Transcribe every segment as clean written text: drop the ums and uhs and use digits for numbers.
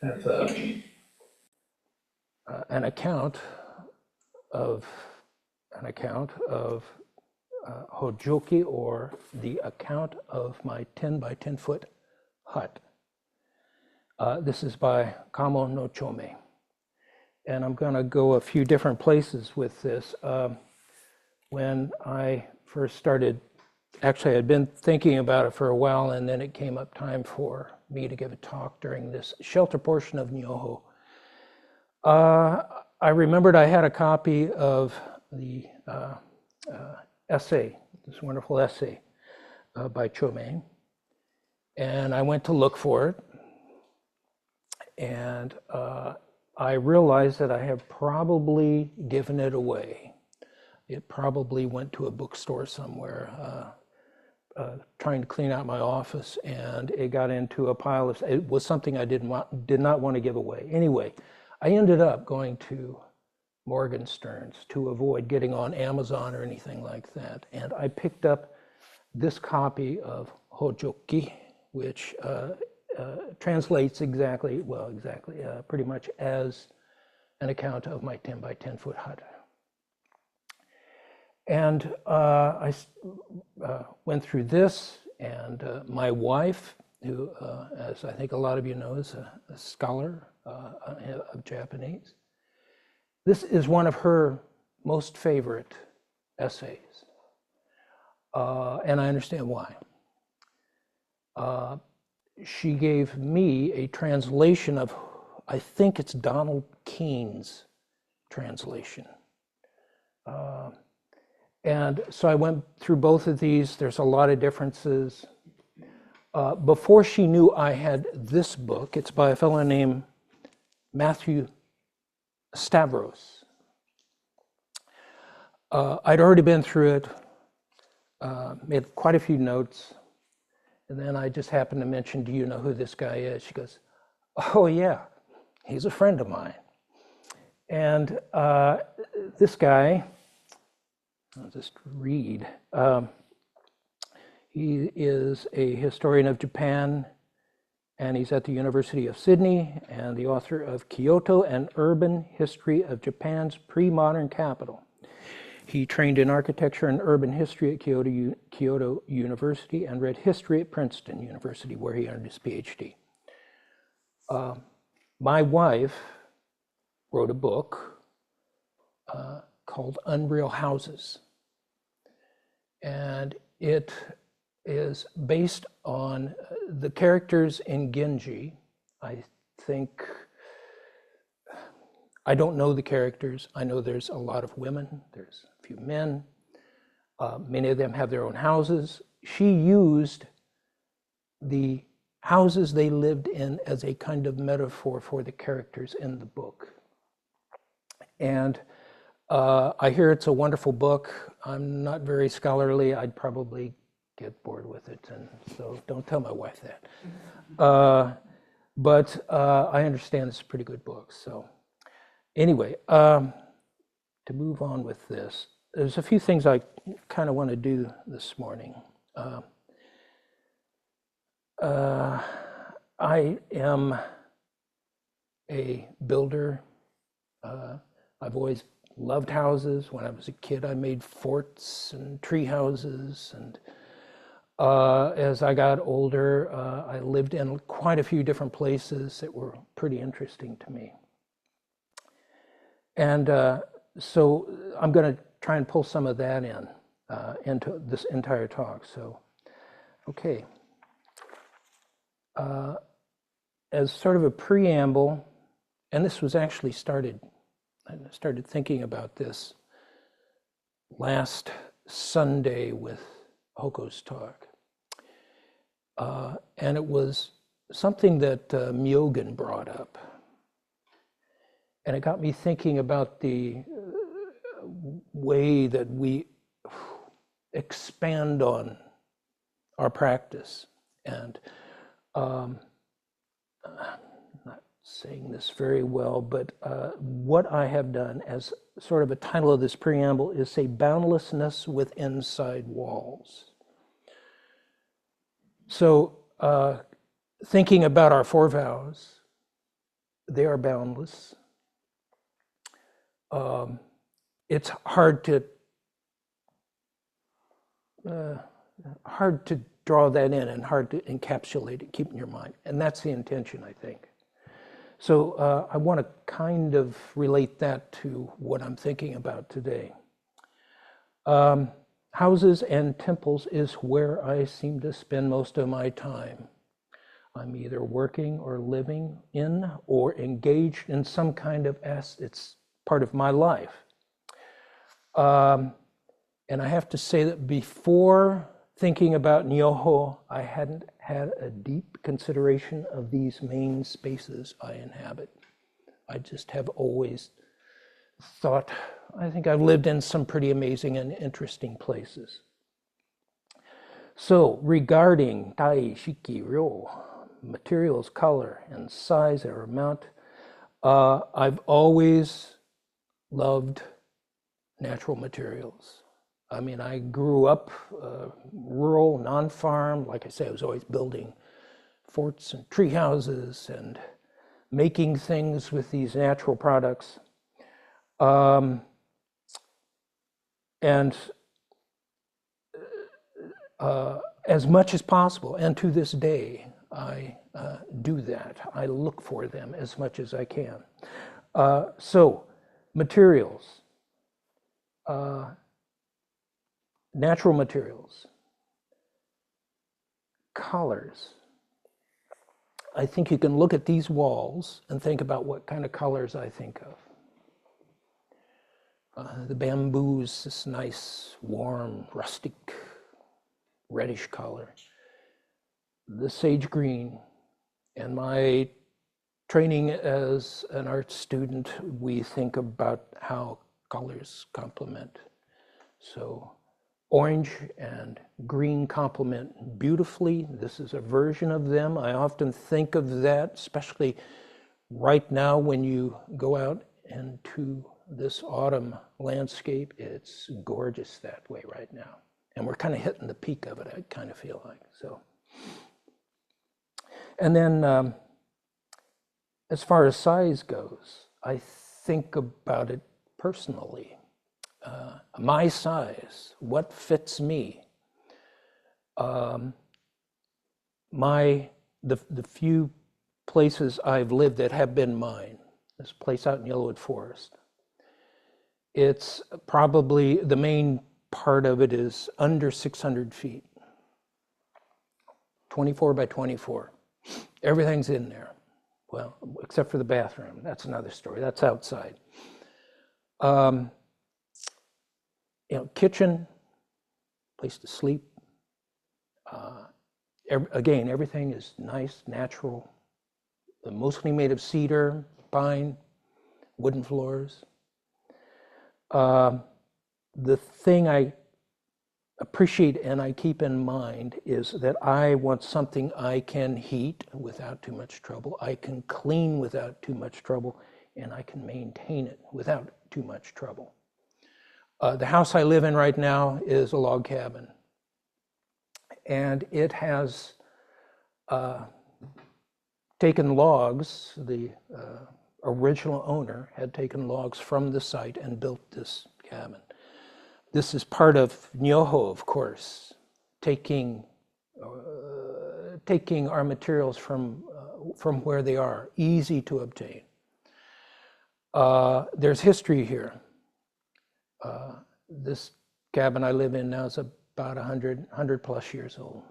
That's an account of Hojoki, or the account of my 10 by 10 foot hut. This is by Kamo no Chomei. And I'm going to go a few different places with this. When I first started, actually I'd been thinking about it for a while, and then it came up time for me to give a talk during this shelter portion of nyoho. I remembered I had a copy of the essay, this wonderful essay by Chomei, and I went to look for it, and I realized that I have probably given it away. It probably went to a bookstore somewhere, trying to clean out my office, and it got into a pile of, it was something I did not want to give away. Anyway, I ended up going to Morgenstern's to avoid getting on Amazon or anything like that. And I picked up this copy of Hojoki, which translates pretty much as an account of my 10 by 10 foot hut. And I went through this, and my wife, who, as I think a lot of you know, is a scholar of Japanese. This is one of her most favorite essays, and I understand why. She gave me a translation of, I think it's Donald Keene's translation. And so I went through both of these. There's a lot of differences. Before she knew I had this book, it's by a fellow named Matthew Stavros. I'd already been through it, made quite a few notes, and then I just happened to mention, do you know who this guy is? She goes, oh yeah, he's a friend of mine. And this guy, I'll just read. He is a historian of Japan, and he's at the University of Sydney, and the author of Kyoto, An Urban History of Japan's Pre-Modern Capital. He trained in architecture and urban history at Kyoto University and read history at Princeton University, where he earned his PhD. My wife wrote a book called Unreal Houses. And it is based on the characters in Genji. I think, I don't know the characters. I know there's a lot of women, there's a few men. Many of them have their own houses. She used the houses they lived in as a kind of metaphor for the characters in the book. And I hear it's a wonderful book. I'm not very scholarly. I'd probably get bored with it, and so don't tell my wife that. But I understand it's a pretty good book. So anyway, to move on with this, there's a few things I kind of want to do this morning. I am a builder. I've always loved houses. When I was a kid, I made forts and tree houses. And as I got older, I lived in quite a few different places that were pretty interesting to me. And so I'm going to try and pull some of that into this entire talk. So, okay. As sort of a preamble, and this was actually I started thinking about this last Sunday with Hoko's talk. And it was something that Myogen brought up. And it got me thinking about the way that we expand on our practice. And I'm not saying this very well, but what I have done as sort of a title of this preamble is say boundlessness with inside walls. So thinking about our four vows, they are boundless. It's hard to draw that in and hard to encapsulate it, keep in your mind. And that's the intention, I think. So I want to kind of relate that to what I'm thinking about today. Houses and temples is where I seem to spend most of my time. I'm either working or living in or engaged in some kind of it's part of my life. And I have to say that before thinking about nyoho, I hadn't had a deep consideration of these main spaces I inhabit. I just have always thought, I think I've lived in some pretty amazing and interesting places. So regarding tai, shiki, ryo, materials, color, and size or amount, I've always loved natural materials. I mean, I grew up rural, non-farm. Like I say, I was always building forts and tree houses and making things with these natural products. And as much as possible, and to this day, I do that. I look for them as much as I can. So, materials. Natural materials, colors. I think you can look at these walls and think about what kind of colors I think of. The bamboo's this nice, warm, rustic, reddish color. The sage green. And my training as an art student, we think about how colors complement. So orange and green complement beautifully. This is a version of them. I often think of that, especially right now when you go out into this autumn landscape. It's gorgeous that way right now. And we're kind of hitting the peak of it, I kind of feel like. So, and then as far as size goes, I think about it personally. My size, what fits me. The few places I've lived that have been mine, this place out in Yellowwood Forest, it's probably, the main part of it is under 600 feet, 24 by 24. Everything's in there. Well, except for the bathroom. That's another story. That's outside. Kitchen, place to sleep. Again, everything is nice, natural, mostly made of cedar, pine, wooden floors. The thing I appreciate and I keep in mind is that I want something I can heat without too much trouble, I can clean without too much trouble, and I can maintain it without too much trouble. The house I live in right now is a log cabin, and it has taken logs. The original owner had taken logs from the site and built this cabin. This is part of nyoho, of course, taking our materials from where they are, easy to obtain. There's history here. This cabin I live in now is about 100 plus years old.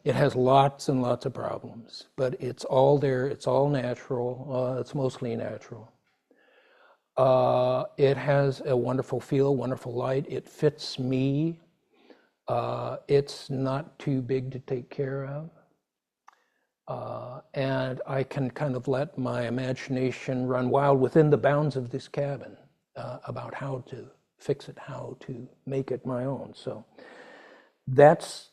It has lots and lots of problems, but it's all there. It's all natural. It's mostly natural. It has a wonderful feel, wonderful light. It fits me. It's not too big to take care of. And I can kind of let my imagination run wild within the bounds of this cabin about how to fix it, how to make it my own. So that's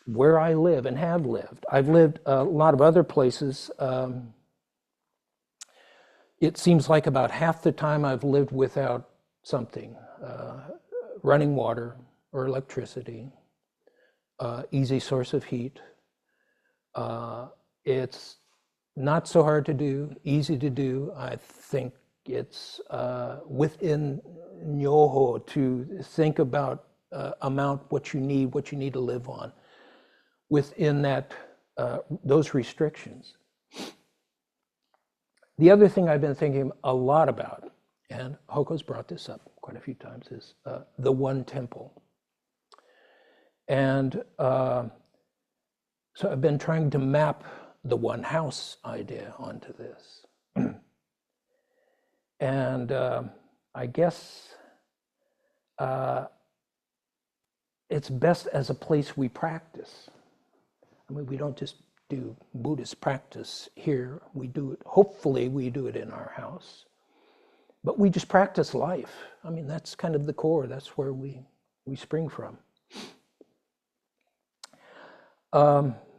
where I live and have lived. I've lived a lot of other places. It seems like about half the time I've lived without something, running water or electricity, easy source of heat. It's not so hard to do, easy to do. I think it's within nyoho to think about what you need to live on within that those restrictions. The other thing I've been thinking a lot about, and Hoko's brought this up quite a few times, is the one temple. And so I've been trying to map the one house idea onto this. And I guess it's best as a place we practice. I mean, we don't just do Buddhist practice here. We do it, hopefully we do it in our house. But we just practice life. I mean, that's kind of the core. That's where we spring from. Okay.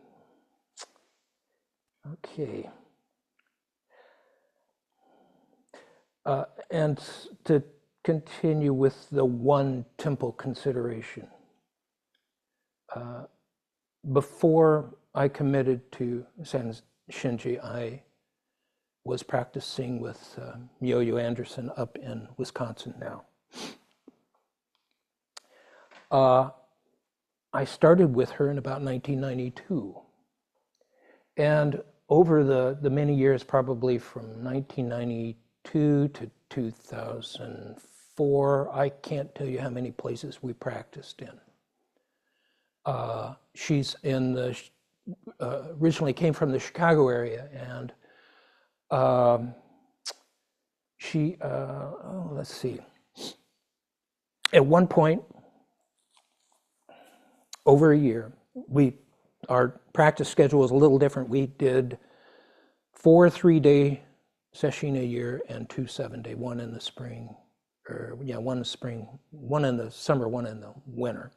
And to continue with the one temple consideration. Before I committed to San Shinji, I was practicing with Yo-Yo Anderson up in Wisconsin now. I started with her in about 1992. And over the many years, probably from 1992 to 2004, I can't tell you how many places we practiced in. She's in the, originally came from the Chicago area, and she, let's see, at one point, over a year, our practice schedule was a little different. We did 4 3-day session a year and 2 7-day, one in the spring, one in the spring, one in the summer, one in the winter.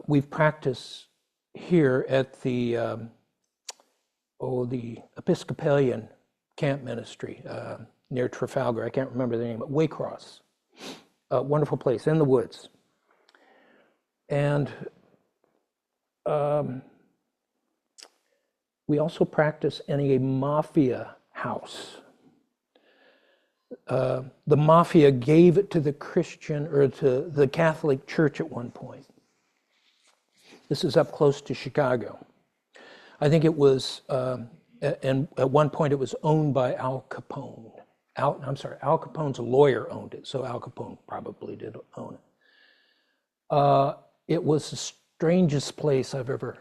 We've practiced here at the Episcopalian camp ministry near Trafalgar. I can't remember the name, but Waycross. A wonderful place in the woods. And we also practice in a mafia house. The mafia gave it to the Christian or to the Catholic Church at one point. This is up close to Chicago. I think it was, and at one point it was owned by Al Capone. Al Capone's lawyer owned it, so Al Capone probably did own it. It was the strangest place I've ever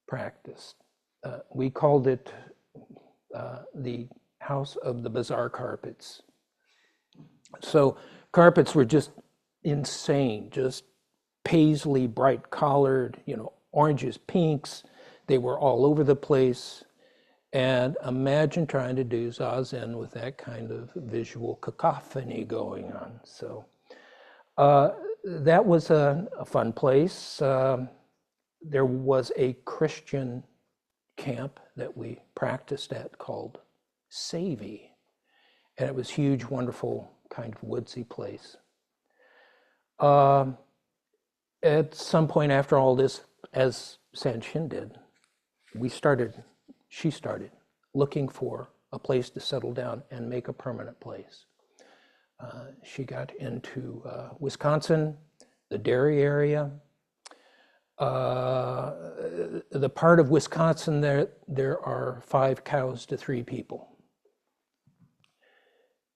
practiced. We called it the House of the Bizarre Carpets. So carpets were just insane, just paisley, bright collared, oranges, pinks. They were all over the place. And imagine trying to do Zazen with that kind of visual cacophony going on. So that was a fun place. There was a Christian camp that we practiced at called Savy. And it was huge, wonderful, kind of woodsy place. At some point after all this, as Sanshin did, she started looking for a place to settle down and make a permanent place. She got into Wisconsin, the dairy area. The part of Wisconsin there are 5 cows to 3 people.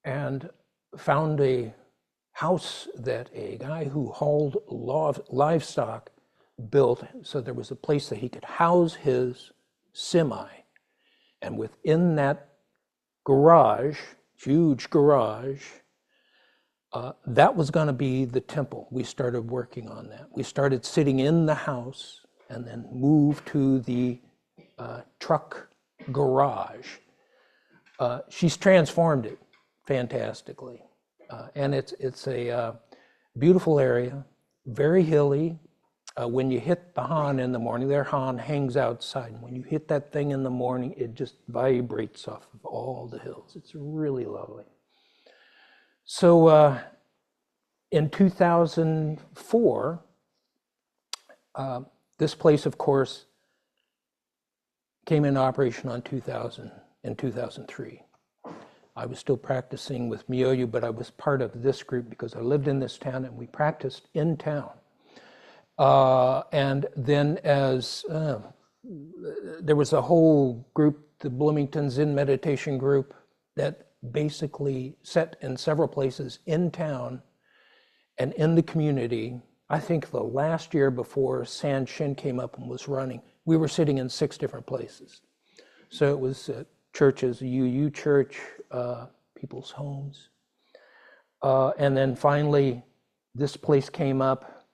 And found a house that a guy who hauled livestock built, so there was a place that he could house his semi. And within that garage, huge garage, that was going to be the temple. We started working on that. We started sitting in the house and then moved to the truck garage. She's transformed it fantastically. And it's a beautiful area, very hilly. When you hit the Han in the morning, their Han hangs outside. And when you hit that thing in the morning, it just vibrates off of all the hills. It's really lovely. So in 2004, this place, of course, came into operation in 2003. I was still practicing with Myoho, but I was part of this group because I lived in this town and we practiced in town. And then there was a whole group, the Bloomington Zen Meditation Group, that basically set in several places in town and in the community. I think the last year before San Shin came up and was running, we were sitting in 6 different places. So it was churches, a UU church, people's homes. And then finally, this place came up.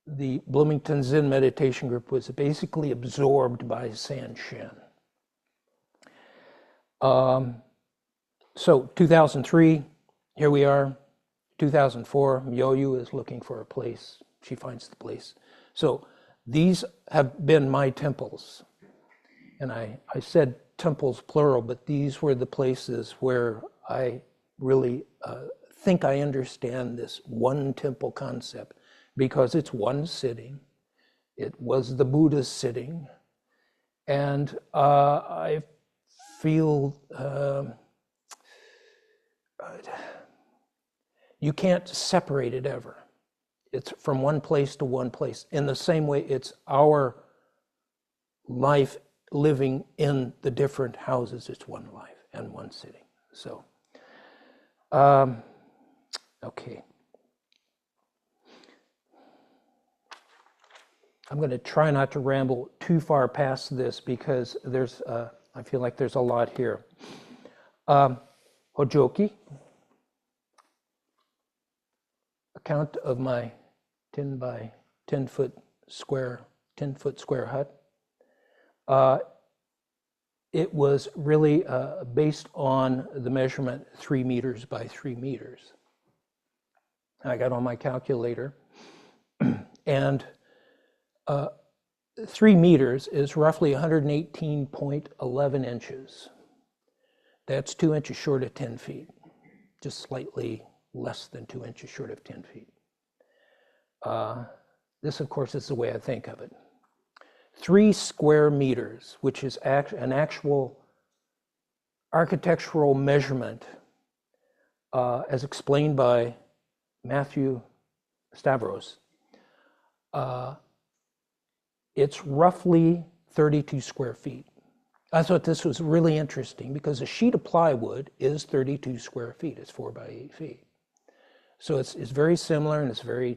The Bloomington Zen Meditation Group was basically absorbed by San Shin. So 2003, here we are. 2004, Myoho is looking for a place. She finds the place. So these have been my temples. And I said temples plural, but these were the places where I really think I understand this one temple concept, because it's one sitting. It was the Buddha's sitting. And I feel you can't separate it ever. It's from one place to one place. In the same way, it's our life living in the different houses. It's one life and one sitting. So, okay. I'm going to try not to ramble too far past this because there's, I feel like there's a lot here. Hojoki, account of my 10 by 10 foot square hut. It was really based on the measurement 3 meters by 3 meters. I got on my calculator, and 3 meters is roughly 118.11 inches. That's 2 inches short of 10 feet, just slightly less than 2 inches short of 10 feet. This, of course, is the way I think of it. 3 square meters, which is an actual architectural measurement, as explained by Matthew Stavros, it's roughly 32 square feet. I thought this was really interesting because a sheet of plywood is 32 square feet. It's 4 by 8 feet. So it's very similar, and it's the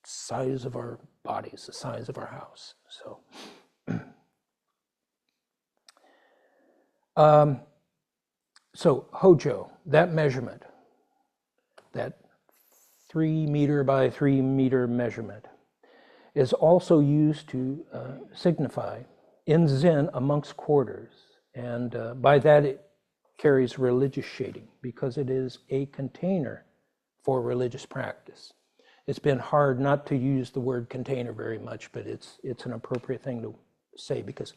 size of our bodies, the size of our house. So Hojo, that measurement, that 3 meter by 3 meter measurement, is also used to signify in Zen amongst quarters, and by that it carries religious shading because it is a container for religious practice. It's been hard not to use the word container very much, but it's an appropriate thing to say because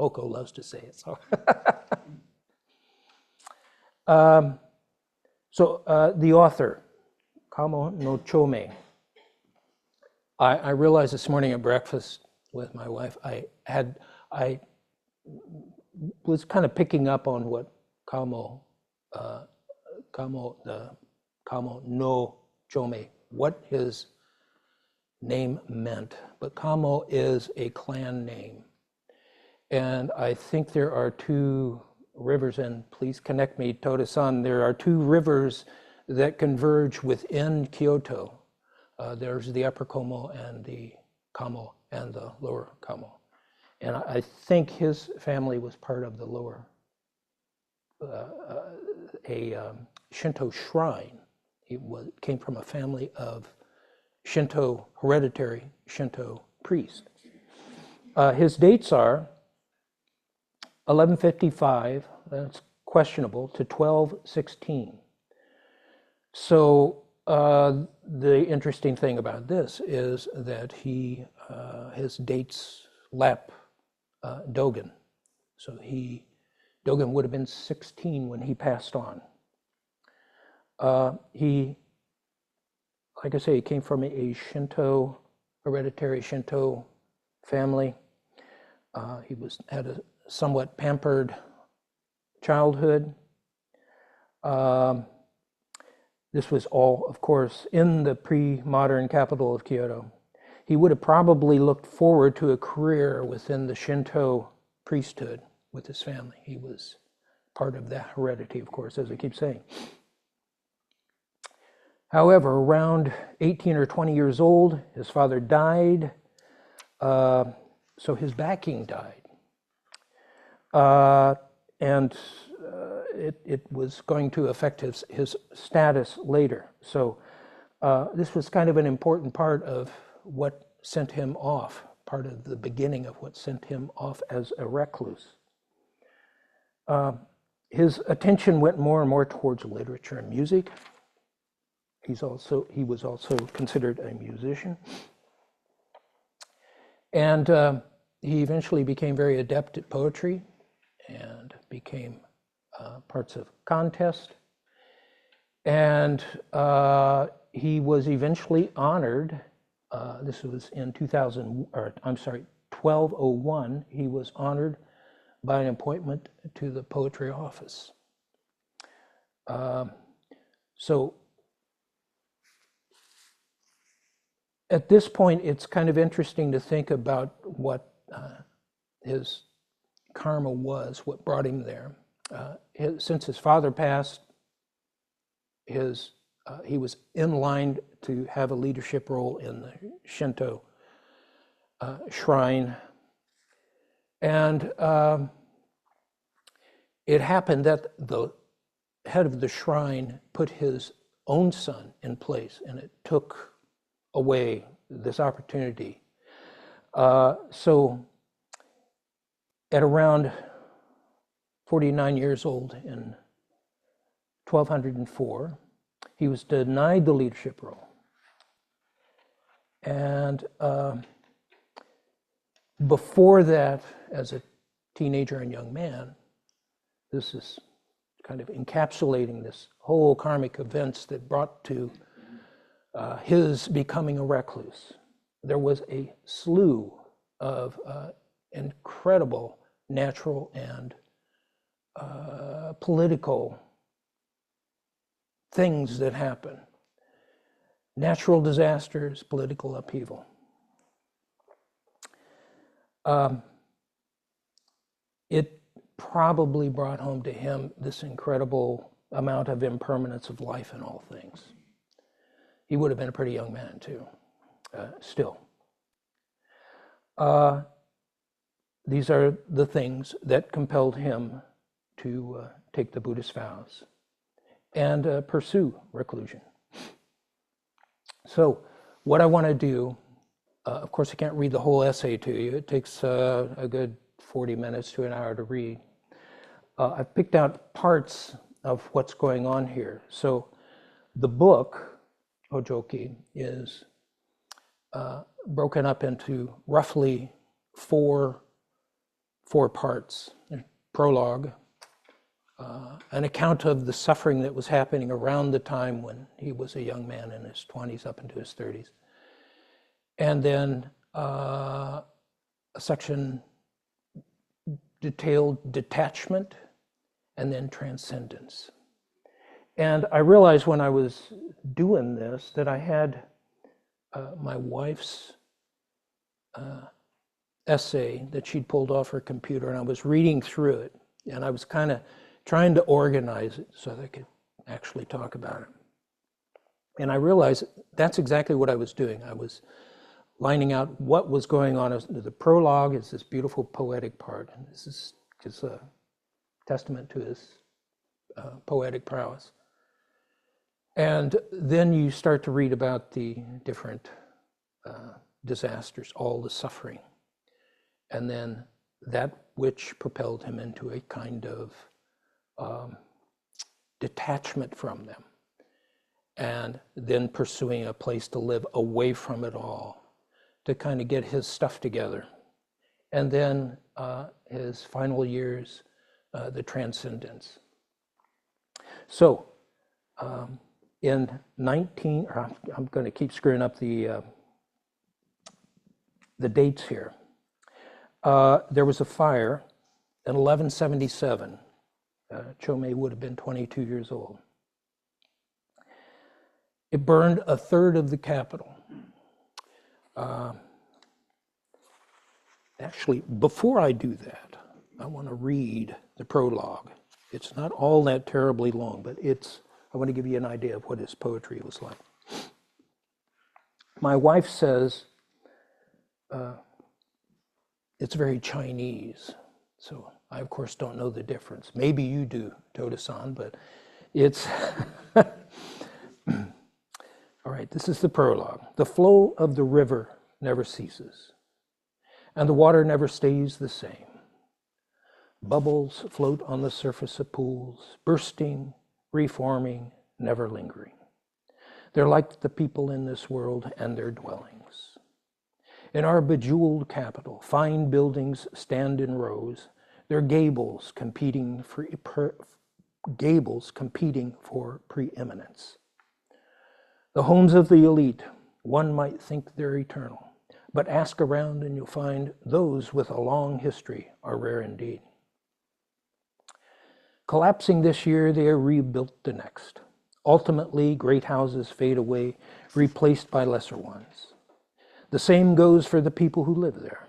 Hoko loves to say it. So, the author, Kamo no Chomei. I realized this morning at breakfast with my wife, I was kind of picking up on what Kamo no Chomei, what his name meant. But Kamo is a clan name. And I think there are 2 rivers, and please connect me, Toda-san, there are 2 rivers that converge within Kyoto. There's the upper Kamo and the Kamo and the lower Kamo. And I think his family was part of the lower, Shinto shrine. He came from a family of hereditary Shinto priests. His dates are 1155, that's questionable, to 1216. So the interesting thing about this is that his dates lap Dogen. So Dogen would have been 16 when he passed on. He, like I say, he came from a hereditary Shinto family. He had a somewhat pampered childhood. This was all, of course, in the pre-modern capital of Kyoto. He would have probably looked forward to a career within the Shinto priesthood with his family. He was part of that heredity, of course, as I keep saying. However, around 18 or 20 years old, his father died, so his backing died. And it was going to affect his status later. So this was kind of an important part of what sent him off, part of the beginning of what sent him off as a recluse. His attention went more and more towards literature and music. He was also considered a musician. And he eventually became very adept at poetry and became parts of contest. And he was eventually honored. This was in 1201. He was honored by an appointment to the poetry office. So at this point, it's kind of interesting to think about what his karma was, what brought him there. Since his father passed, he was in line to have a leadership role in the Shinto shrine. And it happened that the head of the shrine put his own son in place, and it took away this opportunity. So at around 49 years old in 1204, he was denied the leadership role. And before that, as a teenager and young man, this is kind of encapsulating this whole karmic events that brought to his becoming a recluse. There was a slew of incredible natural and political things that happen. Natural disasters, political upheaval. It probably brought home to him this incredible amount of impermanence of life in all things. He would have been a pretty young man too, still. These are the things that compelled him to take the Buddhist vows and pursue reclusion. So what I want to do, of course I can't read the whole essay to you. It takes a good 40 minutes to an hour to read. I've picked out parts of what's going on here. So the book, Hojoki, is broken up into roughly four parts. Prologue, an account of the suffering that was happening around the time when he was a young man in his 20s up into his 30s. And then a section detailed detachment and then transcendence. And I realized when I was doing this that I had my wife's essay that she'd pulled off her computer, and I was reading through it, and I was kind of trying to organize it so that I could actually talk about it. And I realized that's exactly what I was doing. I was lining out what was going on. The prologue is this beautiful poetic part, and this is just a testament to his poetic prowess. And then you start to read about the different disasters, all the suffering, and then that which propelled him into a kind of detachment from them, and then pursuing a place to live away from it all, to kind of get his stuff together. And then his final years, the transcendence. So in I'm going to keep screwing up the dates here. There was a fire in 1177. Chomei would have been 22 years old. It burned a third of the capital. Actually, before I do that, I want to read the prologue. It's not all that terribly long, but I want to give you an idea of what his poetry was like. My wife says it's very Chinese, so I, of course, don't know the difference. Maybe you do, Toda-san, but it's... All right, this is the prologue. The flow of the river never ceases, and the water never stays the same. Bubbles float on the surface of pools, bursting, reforming, never lingering. They're like the people in this world and their dwellings. In our bejeweled capital, fine buildings stand in rows, their gables competing for preeminence. The homes of the elite, one might think they're eternal, but ask around and you'll find those with a long history are rare indeed. Collapsing this year, they are rebuilt the next. Ultimately, great houses fade away, replaced by lesser ones. The same goes for the people who live there.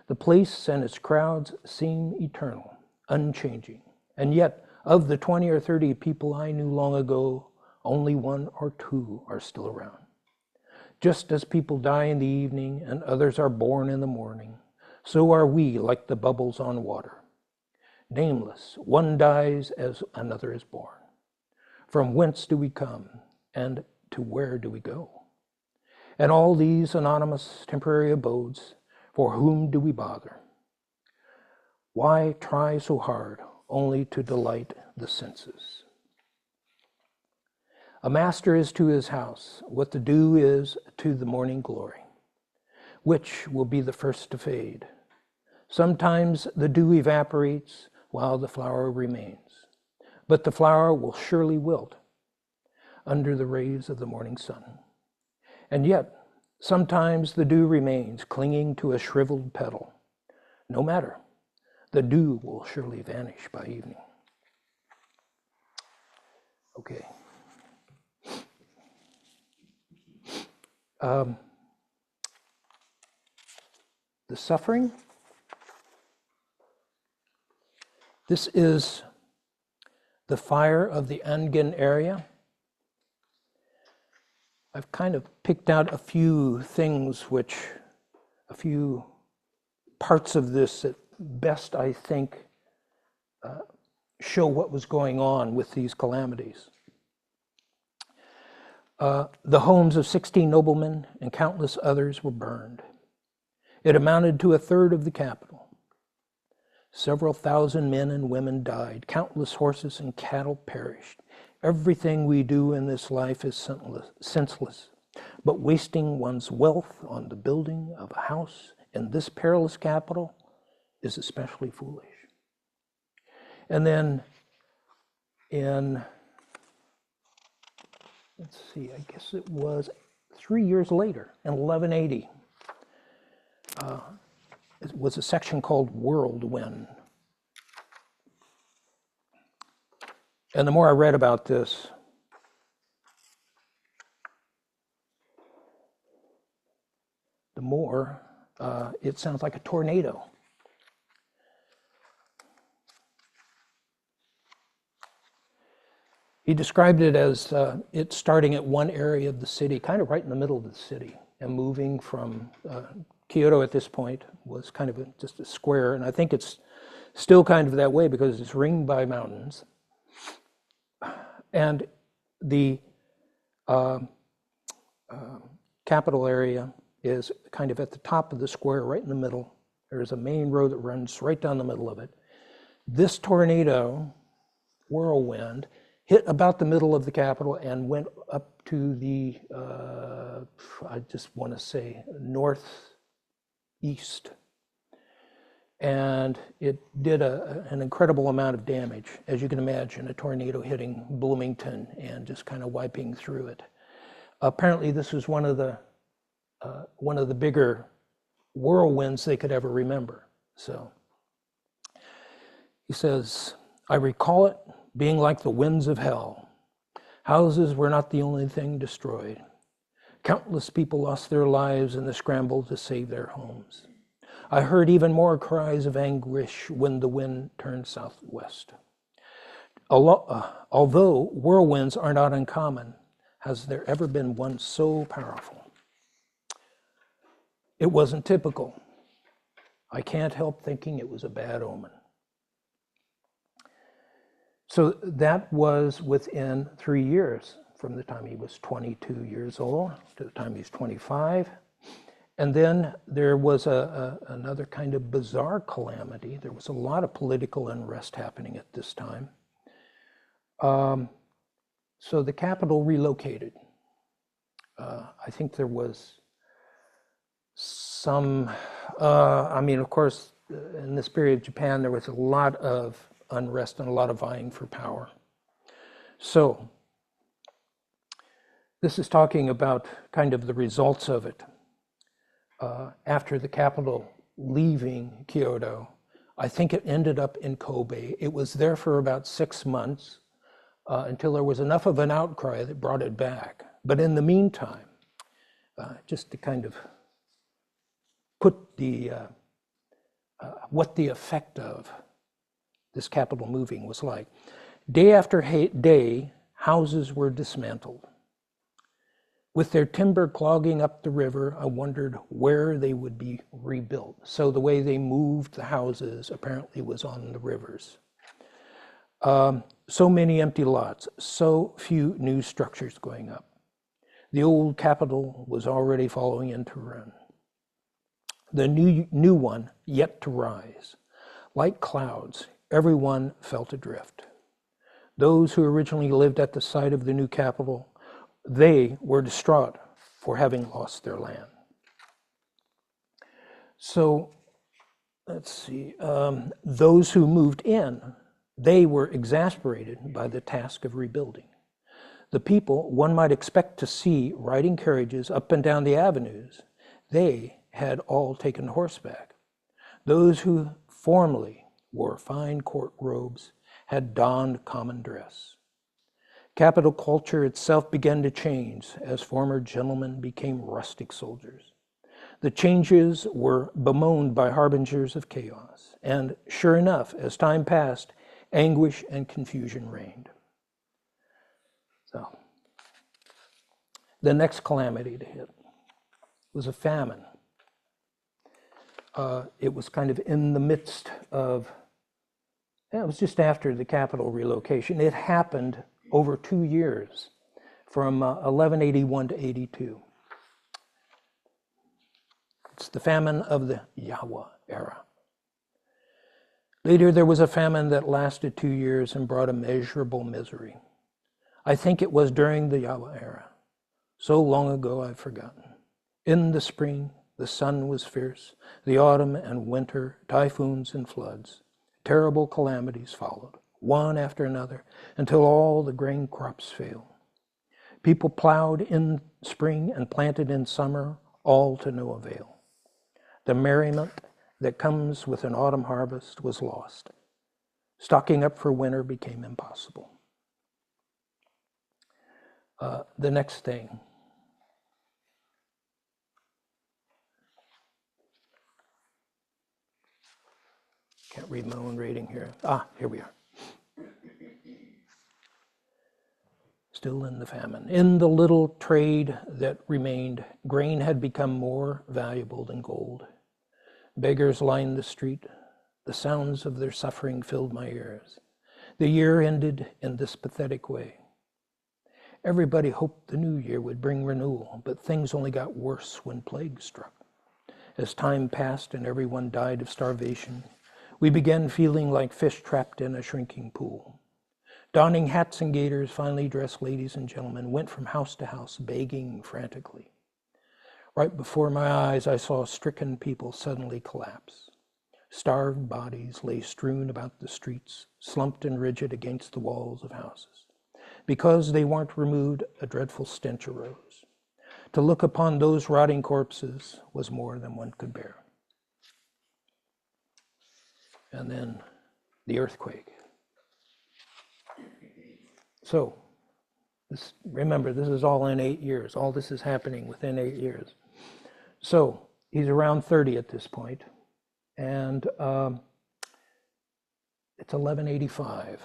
The place and its crowds seem eternal, unchanging, and yet of the 20 or 30 people I knew long ago, only 1 or 2 are still around. Just as people die in the evening and others are born in the morning, so are we like the bubbles on water. Nameless, one dies as another is born. From whence do we come, and to where do we go? And all these anonymous temporary abodes, for whom do we bother? Why try so hard only to delight the senses? A master is to his house what the dew is to the morning glory. Which will be the first to fade? Sometimes the dew evaporates while the flower remains, but the flower will surely wilt under the rays of the morning sun. And yet, sometimes the dew remains, clinging to a shriveled petal. No matter, the dew will surely vanish by evening. Okay. The suffering. This is the fire of the Angen area. I've kind of picked out a few things a few parts of this that best, I think, show what was going on with these calamities. The homes of 16 noblemen and countless others were burned. It amounted to a third of the capital. Several thousand men and women died. Countless horses and cattle perished. Everything we do in this life is senseless, but wasting one's wealth on the building of a house in this perilous capital is especially foolish. And then let's see, I guess it was 3 years later, in 1180, it was a section called Whirlwind. And the more I read about this, the more it sounds like a tornado. He described it as it starting at one area of the city, kind of right in the middle of the city, and moving from Kyoto at this point was kind of just a square, and I think it's still kind of that way because it's ringed by mountains. And the capital area is kind of at the top of the square, right in the middle. There's a main road that runs right down the middle of it. This tornado, whirlwind, hit about the middle of the capital and went up to the, I just want to say, northeast. And it did an incredible amount of damage, as you can imagine, a tornado hitting Bloomington and just kind of wiping through it. Apparently, this was one of the bigger whirlwinds they could ever remember. So he says, I recall it being like the winds of hell. Houses were not the only thing destroyed. Countless people lost their lives in the scramble to save their homes. I heard even more cries of anguish when the wind turned southwest. Although whirlwinds are not uncommon, has there ever been one so powerful? It wasn't typical. I can't help thinking it was a bad omen. So that was within 3 years, from the time he was 22 years old to the time he's 25. And then there was another kind of bizarre calamity. There was a lot of political unrest happening at this time. So the capital relocated. I think there was some, of course, in this period of Japan, there was a lot of unrest and a lot of vying for power. So this is talking about kind of the results of it. After the capital leaving Kyoto, I think it ended up in Kobe. It was there for about 6 months until there was enough of an outcry that brought it back. But in the meantime, just to kind of put the what the effect of this capital moving was like. Day after day, houses were dismantled. With their timber clogging up the river, I wondered where they would be rebuilt. So the way they moved the houses apparently was on the rivers. So many empty lots, so few new structures going up. The old capital was already falling into ruin. The new one yet to rise. Like clouds, everyone felt adrift. Those who originally lived at the site of the new capital, they were distraught for having lost their land. So, let's see, those who moved in, they were exasperated by the task of rebuilding. The people one might expect to see riding carriages up and down the avenues, they had all taken horseback. Those who formerly wore fine court robes had donned common dress. Capital culture itself began to change as former gentlemen became rustic soldiers. The changes were bemoaned by harbingers of chaos, and sure enough, as time passed, anguish and confusion reigned. So, the next calamity to hit was a famine. It was kind of in the midst of, it was just after the capital relocation. It happened over 2 years, from 1181 to 82. It's the famine of the Yawa-era. Later, there was a famine that lasted 2 years and brought immeasurable misery. I think it was during the Yawa-era. So long ago, I've forgotten. In the spring, the sun was fierce. The autumn and winter, typhoons and floods. Terrible calamities followed, one after another, until all the grain crops failed. People plowed in spring and planted in summer, all to no avail. The merriment that comes with an autumn harvest was lost. Stocking up for winter became impossible. The next thing. Can't read my own rating here. Here we are. Still in the famine. In the little trade that remained, grain had become more valuable than gold. Beggars lined the street. The sounds of their suffering filled my ears. The year ended in this pathetic way. Everybody hoped the new year would bring renewal, but things only got worse when plague struck. As time passed and everyone died of starvation, we began feeling like fish trapped in a shrinking pool. Donning hats and gaiters, finely dressed ladies and gentlemen went from house to house, begging frantically. Right before my eyes, I saw stricken people suddenly collapse. Starved bodies lay strewn about the streets, slumped and rigid against the walls of houses. Because they weren't removed, a dreadful stench arose. To look upon those rotting corpses was more than one could bear. and then the earthquake. So, remember, this is all in 8 years. All this is happening within 8 years. So, he's around 30 at this point, and it's 1185.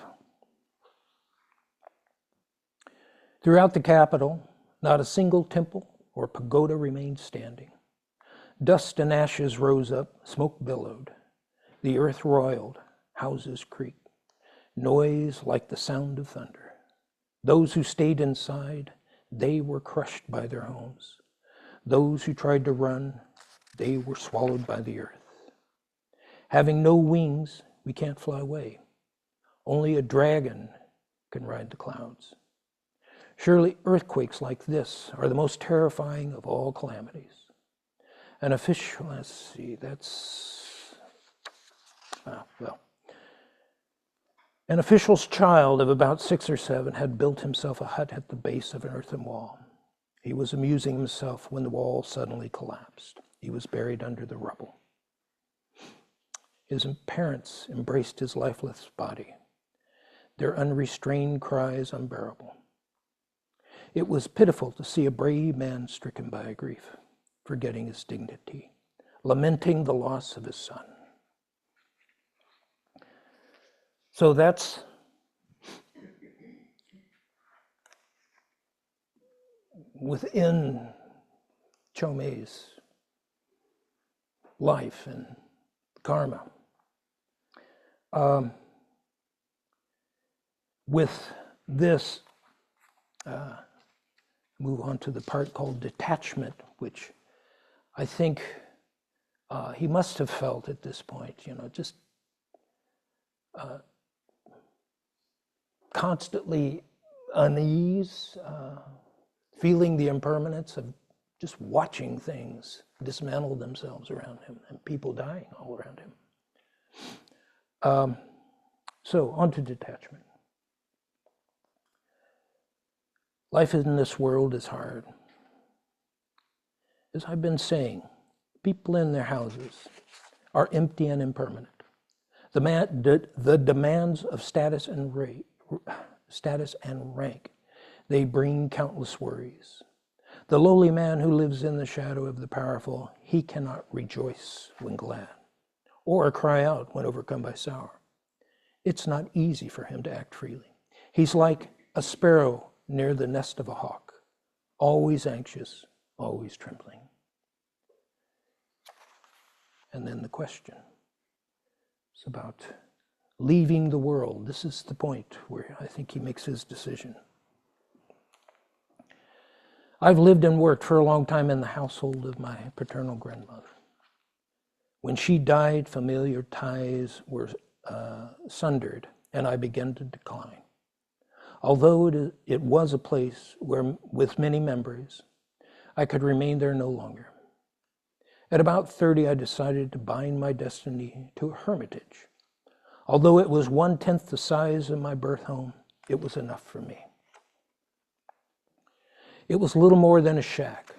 Throughout the capital, not a single temple or pagoda remained standing. Dust and ashes rose up, smoke billowed. The earth roiled, houses creaked. Noise like the sound of thunder. Those who stayed inside, they were crushed by their homes. Those who tried to run, they were swallowed by the earth. Having no wings, we can't fly away. Only a dragon can ride the clouds. Surely earthquakes like this are the most terrifying of all calamities. An official, let's see, an official's child of about 6 or 7 had built himself a hut at the base of an earthen wall. He was amusing himself when the wall suddenly collapsed. He was buried under the rubble. His parents embraced his lifeless body, their unrestrained cries unbearable. It was pitiful to see a brave man stricken by a grief, forgetting his dignity, lamenting the loss of his son. So that's within Chomei's life and karma. With this, move on to the part called detachment, which I think he must have felt at this point, just constantly unease, feeling the impermanence of just watching things dismantle themselves around him and people dying all around him. So, on to detachment. Life in this world is hard. As I've been saying, people in their houses are empty and impermanent. The demands of status and rank, they bring countless worries. The lowly man who lives in the shadow of the powerful, he cannot rejoice when glad, or cry out when overcome by sorrow. It's not easy for him to act freely. He's like a sparrow near the nest of a hawk, always anxious, always trembling. And then the question is about leaving the world. This is the point where I think he makes his decision. I've lived and worked for a long time in the household of my paternal grandmother. When she died, familiar ties were sundered, and I began to decline. Although it was a place where, with many memories, I could remain there no longer. At about 30, I decided to bind my destiny to a hermitage. Although it was 1/10 the size of my birth home, it was enough for me. It was little more than a shack,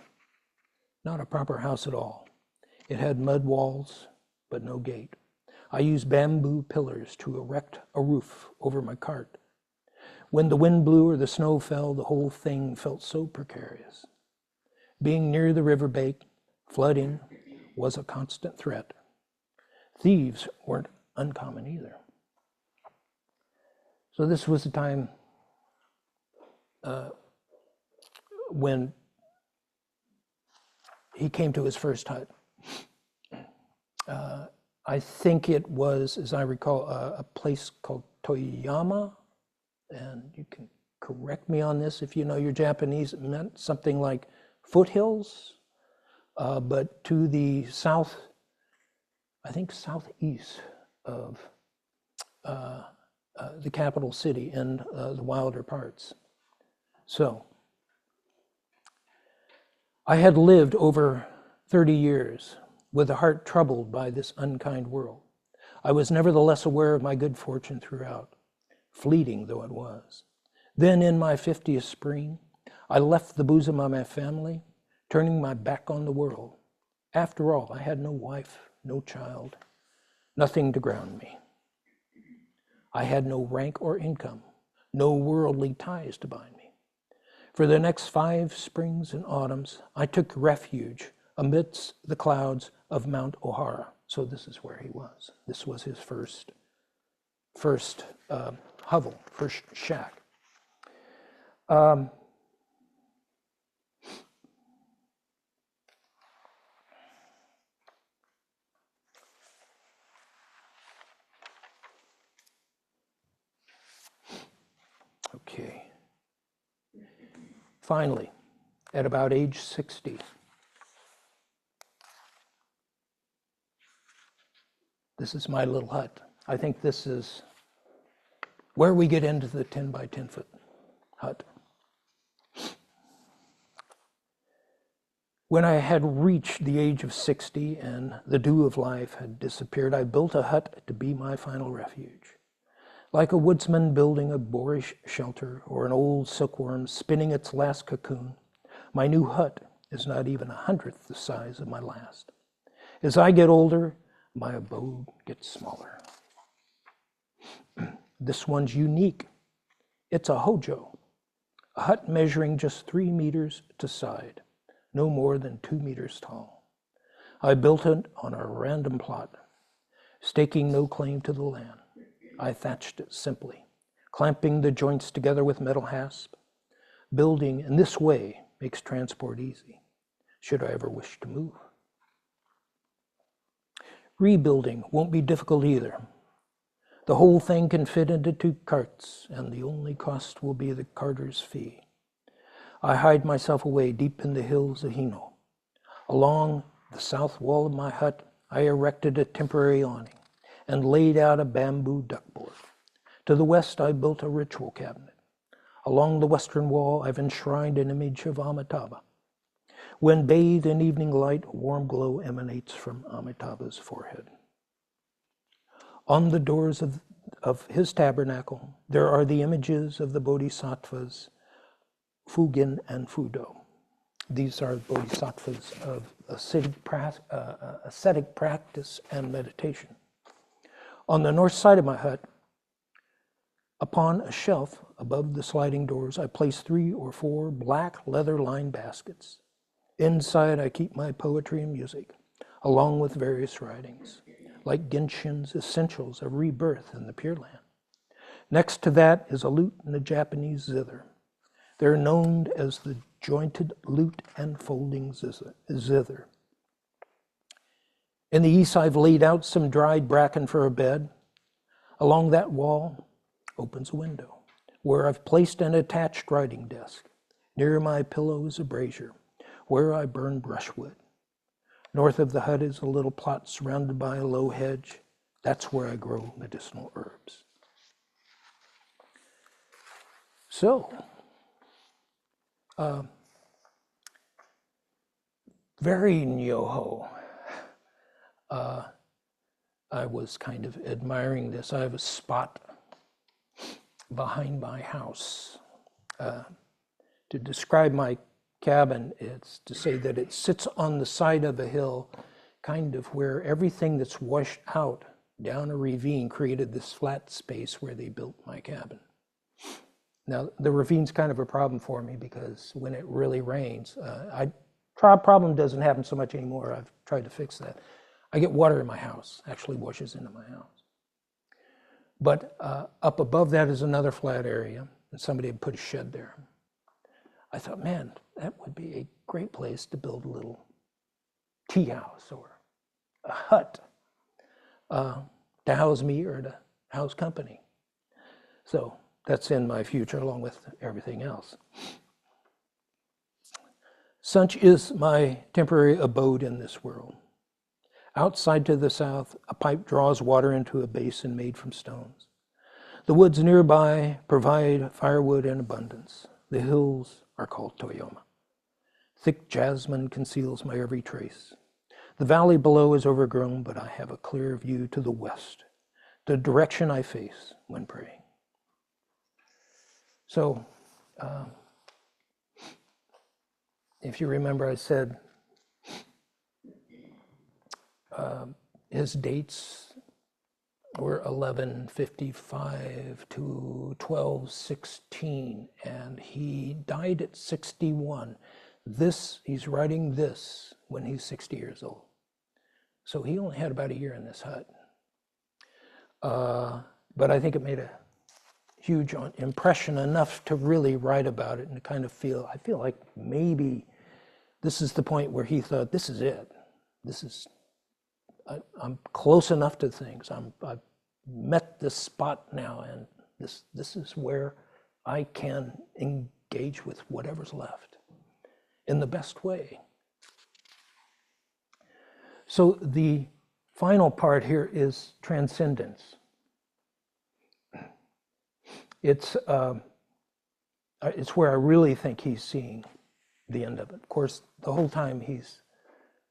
not a proper house at all. It had mud walls, but no gate. I used bamboo pillars to erect a roof over my cart. When the wind blew or the snow fell, the whole thing felt so precarious. Being near the riverbank, flooding was a constant threat. Thieves weren't uncommon either. So this was the time when he came to his first hut. I think it was, as I recall, a place called Toyama, and you can correct me on this if you know your Japanese. It meant something like foothills, but to the south, I think southeast of the capital city and the wilder parts. So, I had lived over 30 years with a heart troubled by this unkind world. I was nevertheless aware of my good fortune throughout, fleeting though it was. Then in my 50th spring, I left the bosom of my family, turning my back on the world. After all, I had no wife, no child, nothing to ground me. I had no rank or income, no worldly ties to bind me. For the next 5 springs and autumns, I took refuge amidst the clouds of Mount Ohara. So this is where he was. This was his first hovel, first shack. Okay. Finally, at about age 60, this is my little hut. I think this is where we get into the 10 by 10 foot hut. When I had reached the age of 60 and the dew of life had disappeared, I built a hut to be my final refuge. Like a woodsman building a boorish shelter or an old silkworm spinning its last cocoon, my new hut is not even 1/100th the size of my last. As I get older, my abode gets smaller. This one's unique. It's a hojo, a hut measuring just 3 meters to side, no more than 2 meters tall. I built it on a random plot, staking no claim to the land. I thatched it simply, clamping the joints together with metal hasp. Building in this way makes transport easy, should I ever wish to move. Rebuilding won't be difficult either. The whole thing can fit into 2 carts, and the only cost will be the carter's fee. I hide myself away deep in the hills of Hino. Along the south wall of my hut, I erected a temporary awning and laid out a bamboo duckboard. To the west, I built a ritual cabinet. Along the western wall, I've enshrined an image of Amitabha. When bathed in evening light, a warm glow emanates from Amitabha's forehead. On the doors of his tabernacle, there are the images of the bodhisattvas, Fugin and Fudo. These are bodhisattvas of ascetic practice and meditation. On the north side of my hut, upon a shelf above the sliding doors, I place 3 or 4 black leather-lined baskets. Inside, I keep my poetry and music, along with various writings, like Genshin's Essentials of Rebirth in the Pure Land. Next to that is a lute and a Japanese zither. They're known as the jointed lute and folding zither. In the east, I've laid out some dried bracken for a bed. Along that wall opens a window, where I've placed an attached writing desk. Near my pillow is a brazier, where I burn brushwood. North of the hut is a little plot surrounded by a low hedge. That's where I grow medicinal herbs. So, very nyoho. I was kind of admiring this. I have a spot behind my house. To describe my cabin, it's to say that it sits on the side of a hill, kind of where everything that's washed out down a ravine created this flat space where they built my cabin. Now, the ravine's kind of a problem for me because when it really rains, problem doesn't happen so much anymore. I've tried to fix that. I get water in my house, actually washes into my house. But up above that is another flat area, and somebody had put a shed there. I thought, man, that would be a great place to build a little tea house or a hut to house me or to house company. So that's in my future along with everything else. Such is my temporary abode in this world. Outside to the south, a pipe draws water into a basin made from stones. The woods nearby provide firewood in abundance. The hills are called Toyoma. Thick jasmine conceals my every trace. The valley below is overgrown, but I have a clear view to the west, the direction I face when praying. So, if you remember, I said his dates We're 11:55 to 12:16, and he died at 61. He's writing this when he's 60 years old. So he only had about a year in this hut. But I think it made a huge impression, enough to really write about it and to kind of I feel like maybe this is the point where he thought, this is it. I'm close enough to things. I've met this spot now, and this is where I can engage with whatever's left in the best way. So the final part here is transcendence. It's where I really think he's seeing the end of it. Of course, the whole time he's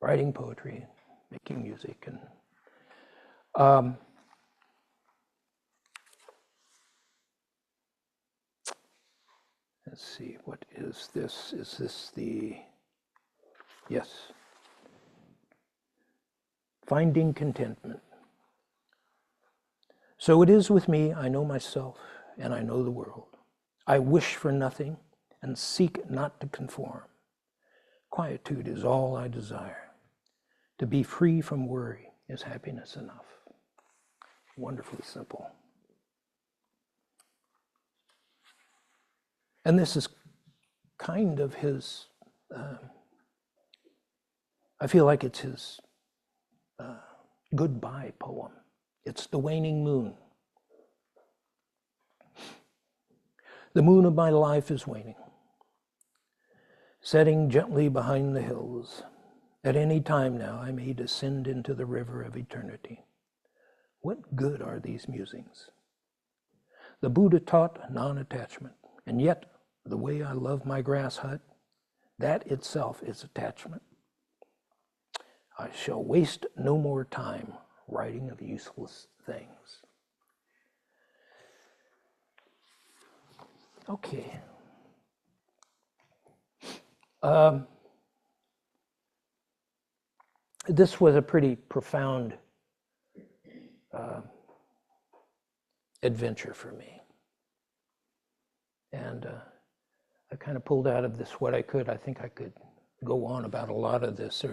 writing poetry, making music, and let's see, what is this? Is this yes. Finding contentment. So it is with me, I know myself, and I know the world. I wish for nothing and seek not to conform. Quietude is all I desire. To be free from worry is happiness enough. Wonderfully simple. And this is kind of his, I feel like it's his goodbye poem. It's the waning moon. The moon of my life is waning, setting gently behind the hills. At any time now I may descend into the river of eternity. What good are these musings? The Buddha taught non-attachment, and yet the way I love my grass hut, that itself is attachment. I shall waste no more time writing of useless things. Okay. This was a pretty profound adventure for me. And I kind of pulled out of this what I could. I think I could go on about a lot of this.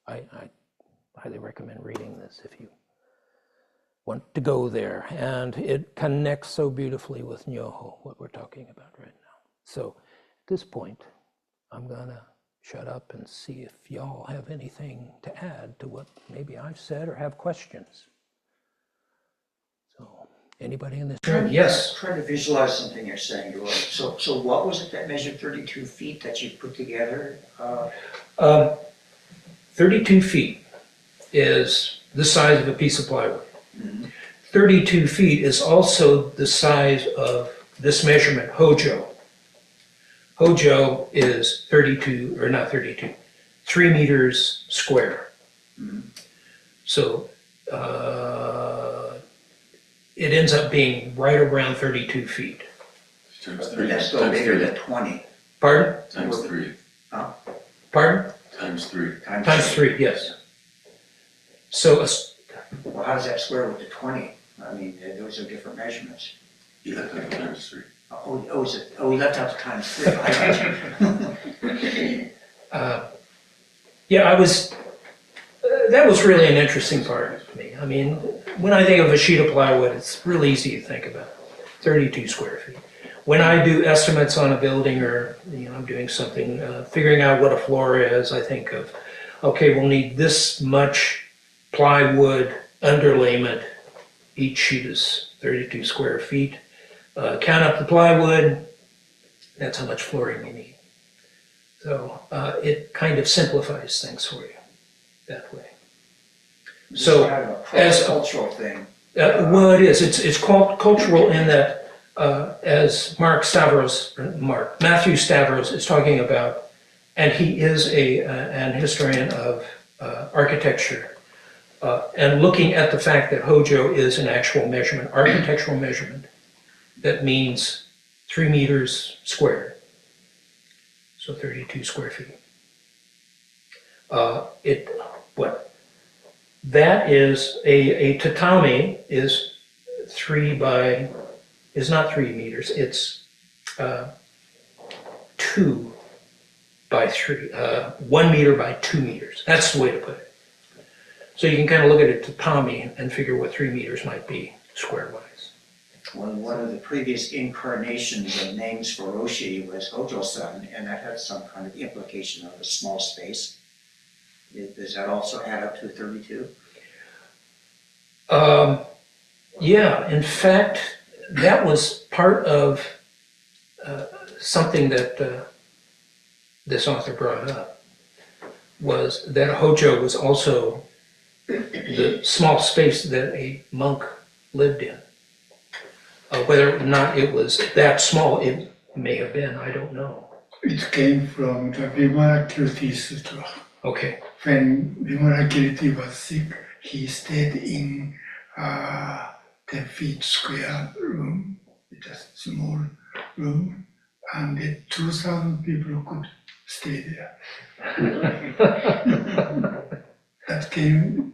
I highly recommend reading this if you want to go there. And it connects so beautifully with nyoho, what we're talking about right now. So at this point, I'm gonna shut up and see if y'all have anything to add to what maybe I've said or have questions. So anybody in this room? Yes. Try to visualize something you're saying, George. So what was it that measured 32 feet that you put together? 32 feet is the size of a piece of plywood. Mm-hmm. 32 feet is also the size of this measurement, Hojo. Hojo is 32, or not 32, 3 meters square. Mm-hmm. So it ends up being right around 32 feet. That's still bigger than 20. Pardon? Times 3. Oh. Pardon? Times 3. Times 3, yes. So, well, how does that square with the 20? I mean, those are different measurements. You left out times 3. We left out the times 3. Yeah, that was really an interesting part to me. I mean, when I think of a sheet of plywood, it's really easy to think about 32 square feet. When I do estimates on a building, or I'm doing something, figuring out what a floor is, I think of, okay, we'll need this much plywood underlayment. Each sheet is 32 square feet. Count up the plywood, that's how much flooring you need. So it kind of simplifies things for you that way. So as a cultural thing. Well, it is. It's cultural in that, as Matthew Stavros is talking about, and he is an historian of architecture, and looking at the fact that Hojo is an actual measurement, architectural measurement, that means 3 meters squared, so 32 square feet. That is a tatami is is not 3 meters, it's 2 by 3, 1 meter by 2 meters. That's the way to put it. So you can kind of look at it tatami and figure what 3 meters might be square-wise. Well, one of the previous incarnations of names for Roshi was Hojo-san, and that had some kind of implication of a small space. Does that also add up to 32? Yeah, in fact, that was part of something that this author brought up, was that Hojo was also the small space that a monk lived in. Whether or not it was that small, it may have been, I don't know. It came from the Vimalakirti Sutra. Okay. When Vimalakirti was sick, he stayed in 10 feet square room, just a small room, and 2,000 people could stay there. That's the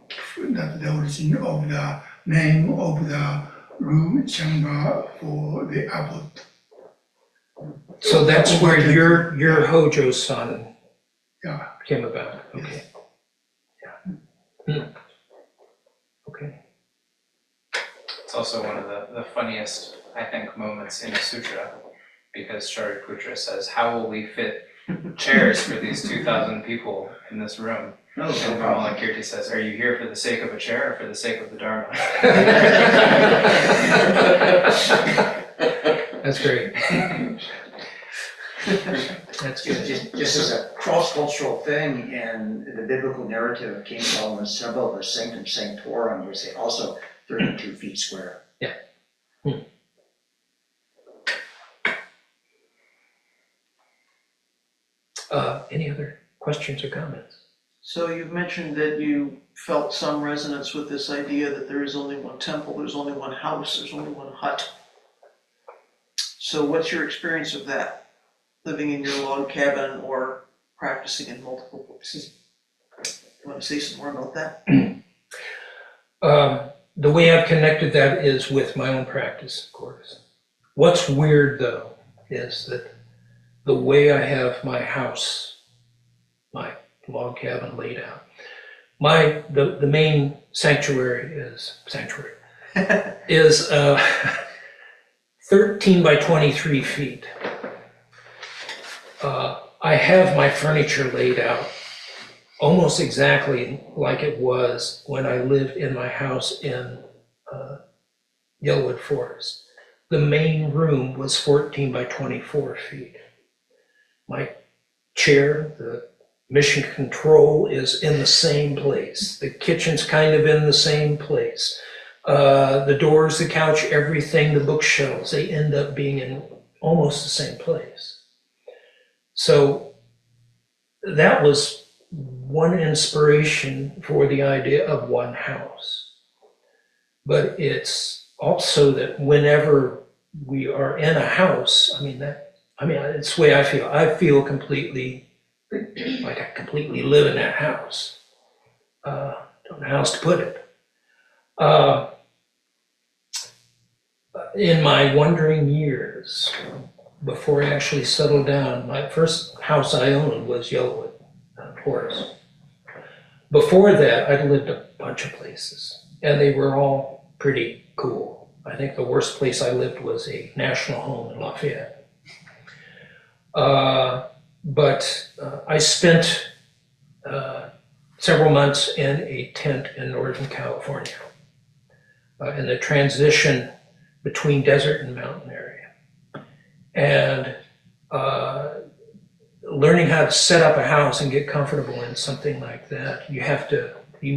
origin of the name of the room chamber for the abbot. So that's where your Hojo-san Yeah. came about. Okay. Yeah. Okay. It's also one of the funniest, I think, moments in the sutra, because Shariputra says, "How will we fit chairs for these 2,000 people in this room?" No, And no problem. Vimalakirti says, "Are you here for the sake of a chair or for the sake of the Dharma?" That's great. That's good. Just as a cross-cultural thing, and the biblical narrative came following several of the Sanctum Sanctorum, which they also 32 feet square. Yeah. Any other questions or comments? So you've mentioned that you felt some resonance with this idea that there is only one temple, there's only one house, there's only one hut. So what's your experience of that? Living in your log cabin or practicing in multiple places? You want to say some more about that? The way I've connected that is with my own practice, of course. What's weird, though, is that the way I have my house, my log cabin laid out, the main sanctuary is 13 by 23 feet. I have my furniture laid out almost exactly like it was when I lived in my house in Yellowwood Forest. The main room was 14 by 24 feet. My chair, the mission control, is in the same place. The kitchen's kind of in the same place. The doors, the couch, everything, the bookshelves, they end up being in almost the same place. So that was one inspiration for the idea of one house. But it's also that whenever we are in a house, it's the way I feel. I feel completely, like I completely live in that house. Don't know how else to put it. In my wandering years, before I actually settled down, my first house I owned was Yellowwood Forest. Before that, I'd lived a bunch of places, and they were all pretty cool. I think the worst place I lived was a national home in Lafayette. But I spent several months in a tent in Northern California, in the transition between desert and mountain area. And learning how to set up a house and get comfortable in something like that, you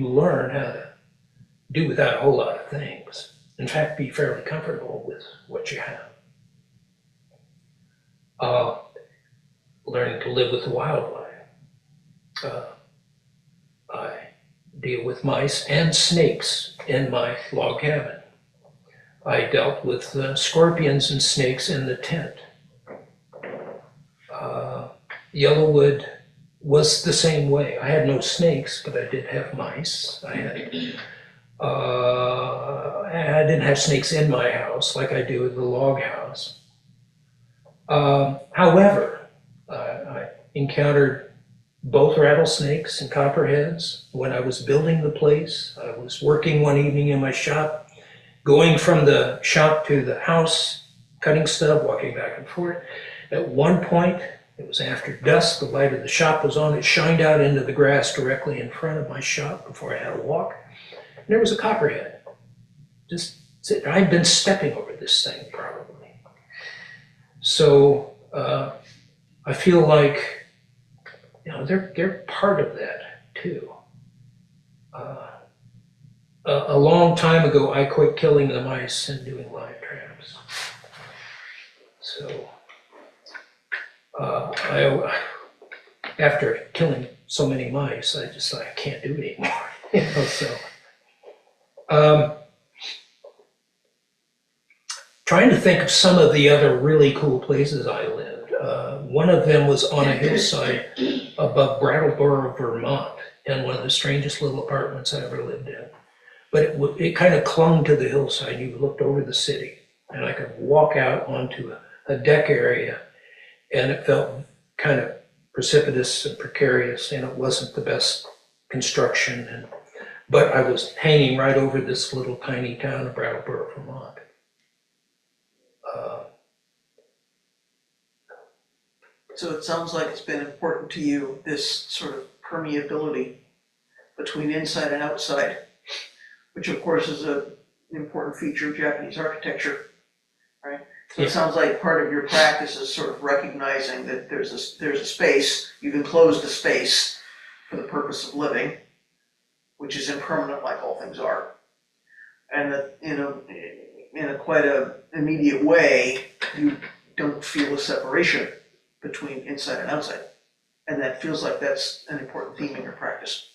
learn how to do without a whole lot of things. In fact, be fairly comfortable with what you have. Learning to live with the wildlife. I deal with mice and snakes in my log cabin. I dealt with scorpions and snakes in the tent. Yellowwood was the same way. I had no snakes, but I did have mice. I I didn't have snakes in my house like I do in the log house. However, I encountered both rattlesnakes and copperheads when I was building the place. I was working one evening in my shop, going from the shop to the house, cutting stuff, walking back and forth. At one point, it was after dusk, the light of the shop was on. It shined out into the grass directly in front of my shop before I had to walk. And there was a copperhead. Just sitting. I'd been stepping over this thing probably. So I feel like, you know, they're part of that too. A long time ago, I quit killing the mice and doing live traps. So after killing so many mice, I just thought I can't do it anymore. You know, so trying to think of some of the other really cool places I lived. One of them was on a hillside above Brattleboro, Vermont, in one of the strangest little apartments I ever lived in. But it kind of clung to the hillside. You looked over the city, and I could walk out onto a deck area, and it felt kind of precipitous and precarious, and it wasn't the best construction. But I was hanging right over this little tiny town of Brattleboro, Vermont. So it sounds like it's been important to you, this sort of permeability between inside and outside, which of course is an important feature of Japanese architecture, right? So it sounds like part of your practice is sort of recognizing that there's a space, you've enclosed a space for the purpose of living, which is impermanent like all things are. And that in a quite a immediate way, you don't feel a separation between inside and outside. And that feels like that's an important theme in your practice.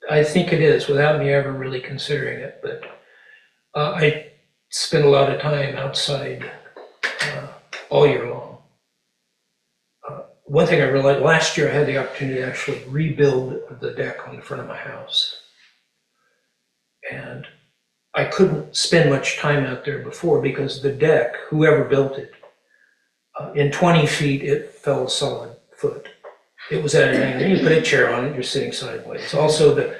I think it is, without me ever really considering it, but I spend a lot of time outside all year long. One thing I realized, last year I had the opportunity to actually rebuild the deck on the front of my house. And I couldn't spend much time out there before because the deck, whoever built it, in 20 feet, it fell a solid foot. It was at an angle. You put a chair on it, you're sitting sideways. Also, the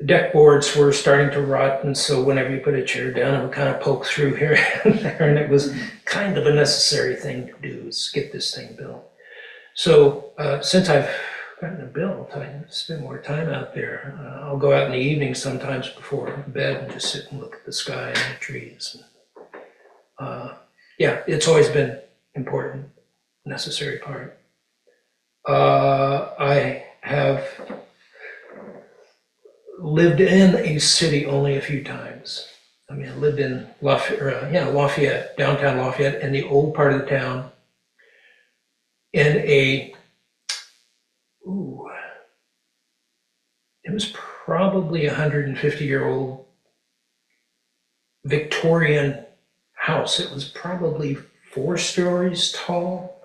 deck boards were starting to rot, and so whenever you put a chair down, it would kind of poke through here and there, and it was kind of a necessary thing to do, is get this thing built. So since I've gotten it built, I spend more time out there. I'll go out in the evening sometimes before bed and just sit and look at the sky and the trees. Yeah, it's always been important, necessary part. I have lived in a city only a few times. I mean, I lived in Lafayette, downtown Lafayette, in the old part of the town, in it was probably 150-year-old Victorian house. It was probably 4 stories tall.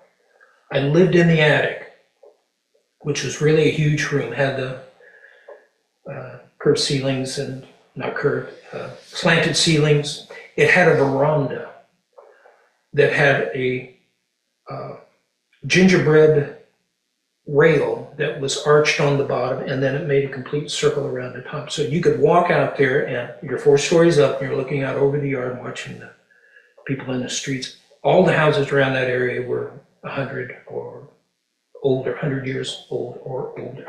I lived in the attic, which was really a huge room, had the curved ceilings and not curved, slanted ceilings. It had a veranda that had a gingerbread rail that was arched on the bottom, and then it made a complete circle around the top. So you could walk out there and you're 4 stories up and you're looking out over the yard and watching the people in the streets. All the houses around that area were 100 or older, 100 years old or older.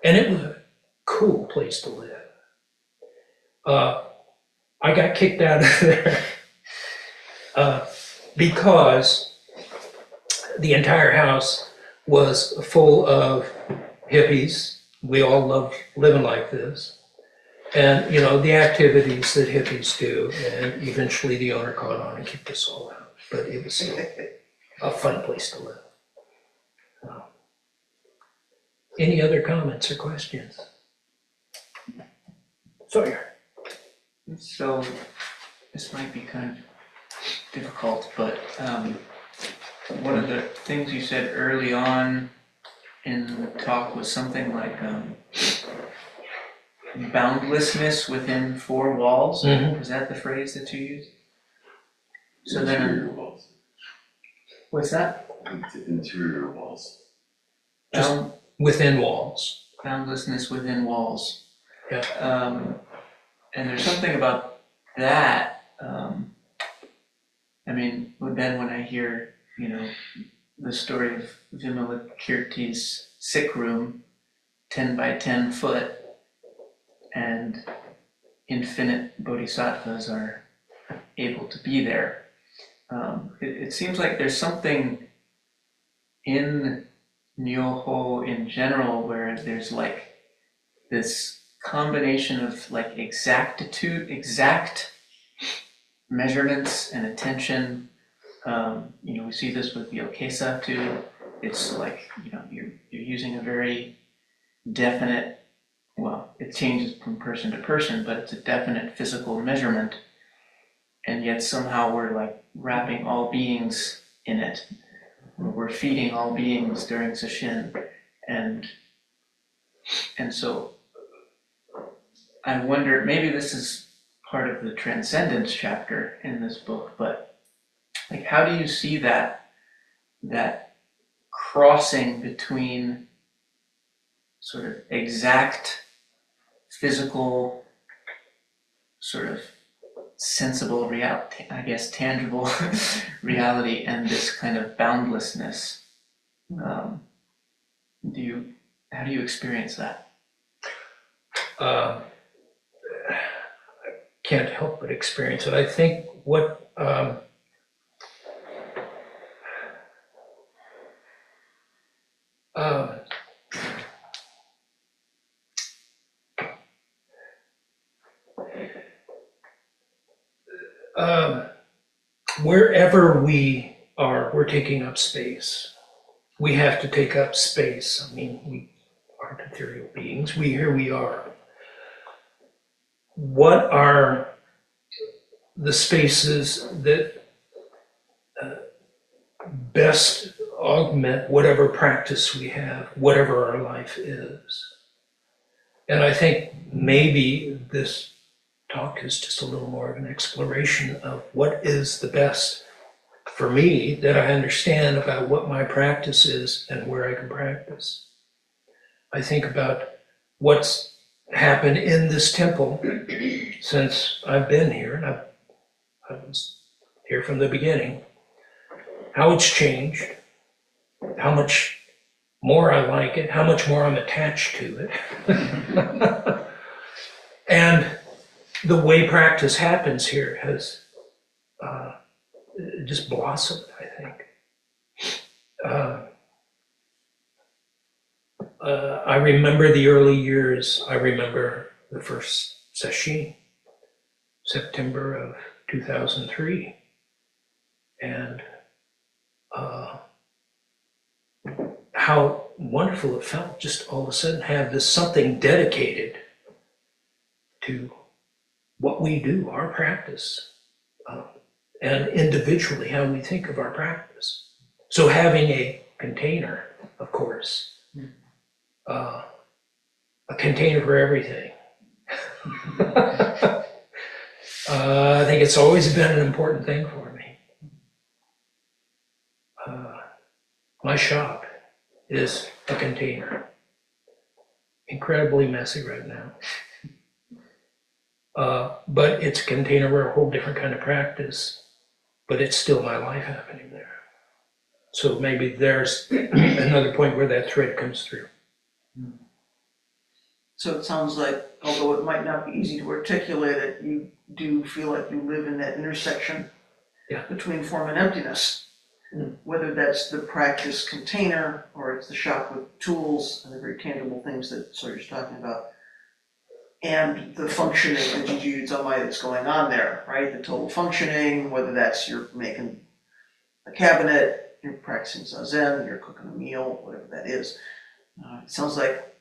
And it was a cool place to live. I got kicked out of there because the entire house was full of hippies. We all loved living like this. And, you know, the activities that hippies do, and eventually the owner caught on and kicked us all out. But it was a fun place to live. Any other comments or questions? Sawyer. So, this might be kind of difficult, but one of the things you said early on in the talk was something like boundlessness within four walls. Mhm. Was that the phrase that you used? So Interior then, walls. what's that? Interior walls. Just- Bound, Within walls. boundlessness within walls. Yeah. And there's something about that. I mean, then when I hear, the story of Vimalakirti's sick room, 10 by 10 foot, and infinite bodhisattvas are able to be there. It seems like there's something in nyoho in general where there's like this combination of like exact measurements and attention. We see this with the okesa too. It's like, you're using a very definite, well, it changes from person to person, but it's a definite physical measurement. And yet somehow we're like wrapping all beings in it. We're feeding all beings during Sesshin. And so I wonder, maybe this is part of the transcendence chapter in this book, but like, how do you see that crossing between sort of exact physical, sort of sensible reality, I guess tangible reality, and this kind of boundlessness? How do you experience that? I can't help but experience it. I think what wherever we are, we're taking up space. We have to take up space. I mean, we aren't ethereal beings. Here we are. What are the spaces that best augment whatever practice we have, whatever our life is? And I think maybe this talk is just a little more of an exploration of what is the best for me that I understand about what my practice is and where I can practice. I think about what's happened in this temple since I've been here, and I was here from the beginning, how it's changed, how much more I like it, how much more I'm attached to it. And the way practice happens here has just blossomed, I think. I remember the early years. I remember the first sesshin, September of 2003. And how wonderful it felt just all of a sudden have this something dedicated to what we do, our practice, and individually how we think of our practice. So having a container, of course, a container for everything. I think it's always been an important thing for me. My shop is a container. Incredibly messy right now. But it's a container for a whole different kind of practice, but it's still my life happening there. So maybe there's another point where that thread comes through. So it sounds like, although it might not be easy to articulate it, you do feel like you live in that intersection between form and emptiness. Whether that's the practice container or it's the shop with tools and the very tangible things that Sawyer's talking about, and the functioning, the jujutsu that's going on there, right? The total functioning, whether that's you're making a cabinet, you're practicing zazen, you're cooking a meal, whatever that is. It sounds like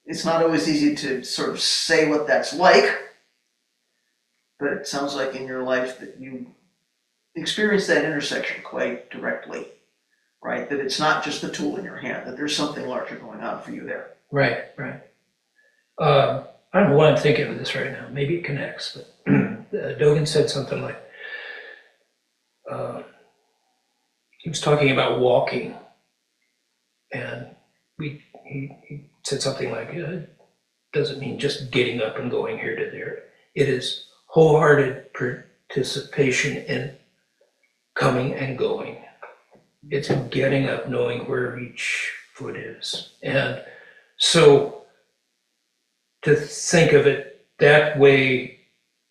it's not always easy to sort of say what that's like, but it sounds like in your life that you experience that intersection quite directly, right? That it's not just the tool in your hand, that there's something larger going on for you there. Right. I don't know why I'm thinking of this right now. Maybe it connects, but Dogen said something like, he was talking about walking, and he said something like, it doesn't mean just getting up and going here to there. It is wholehearted participation in coming and going. It's getting up, knowing where each foot is. And so to think of it that way,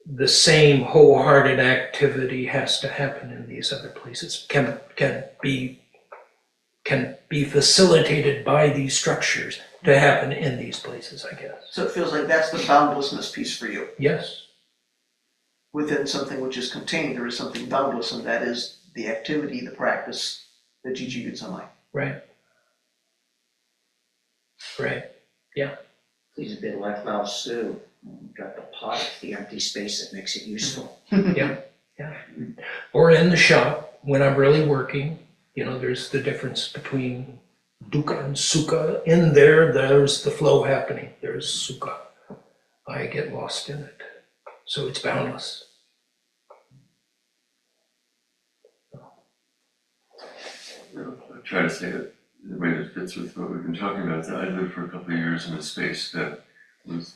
the same wholehearted activity has to happen in these other places, can be facilitated by these structures to happen in these places, I guess. So it feels like that's the boundlessness piece for you. Yes. Within something which is contained, there is something boundless, and that is the activity, the practice, the Jiji Gutsamai. Right. Right. Yeah. He's a bit like Lao Tzu. Got the pot, the empty space that makes it useful. Yeah. Yeah. Or in the shop, when I'm really working, you know, there's the difference between dukkha and sukha. In there, there's the flow happening. There's sukha. I get lost in it. So it's boundless. I try to say it in a way that fits with what we've been talking about. I lived for a couple of years in a space that was,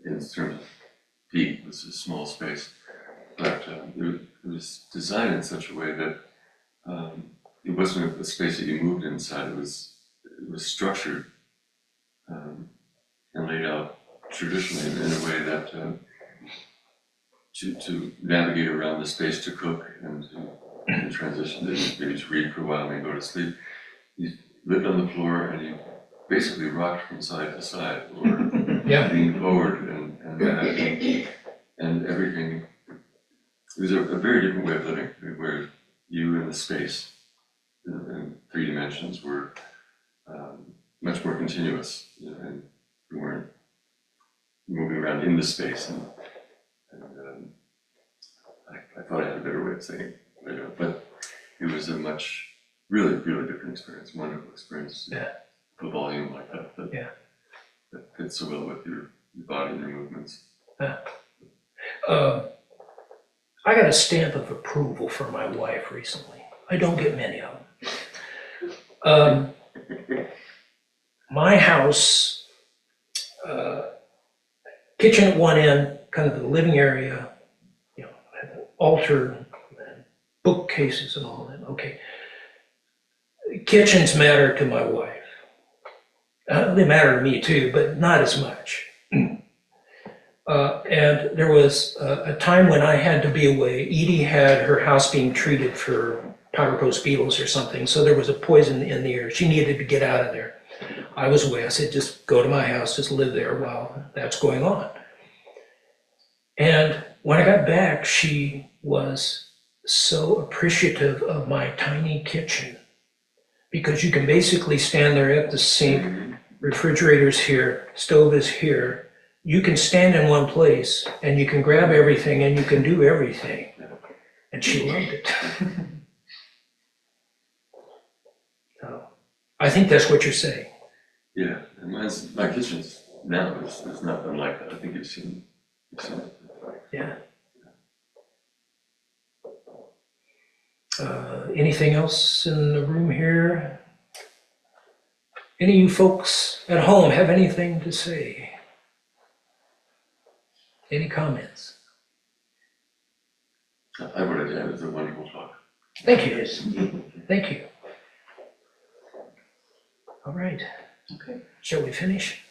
in terms of feet, was a small space, but it was designed in such a way that it wasn't a space that you moved inside. It was structured and laid out traditionally in a way that to navigate around the space, to cook and to transition, maybe to read for a while and then go to sleep. You lived on the floor and you basically rocked from side to side, or Yeah. leaned forward and back, and everything. It was a very different way of living, where you and the space in 3 dimensions were much more continuous, you know, and you weren't moving around in the space. And I thought I had a better way of saying it later, but it was a really different experience, wonderful experience. Yeah. The volume like that, Yeah. that fits so well with your body and your movements. I got a stamp of approval from my wife recently. I don't get many of them. My house, kitchen at one end, kind of the living area, you know, I have an altar, and bookcases and all that. Okay. Kitchens matter to my wife. They matter to me too, but not as much. And there was a time when I had to be away. Edie had her house being treated for powder post beetles or something, so there was a poison in the air. She needed to get out of there. I was away. I said, just go to my house, just live there while that's going on. And when I got back, she was so appreciative of my tiny kitchen, because you can basically stand there at the sink, refrigerator's here, stove is here. You can stand in one place and you can grab everything and you can do everything. And she loved it. So I think that's what you're saying. Yeah, and my kitchen's now is not unlike that. I think you've seen it. Yeah. Anything else in the room here? Any of you folks at home have anything to say? Any comments? I wanted to add, it was a wonderful talk. Thank you. Thank you. All right. Okay. Shall we finish?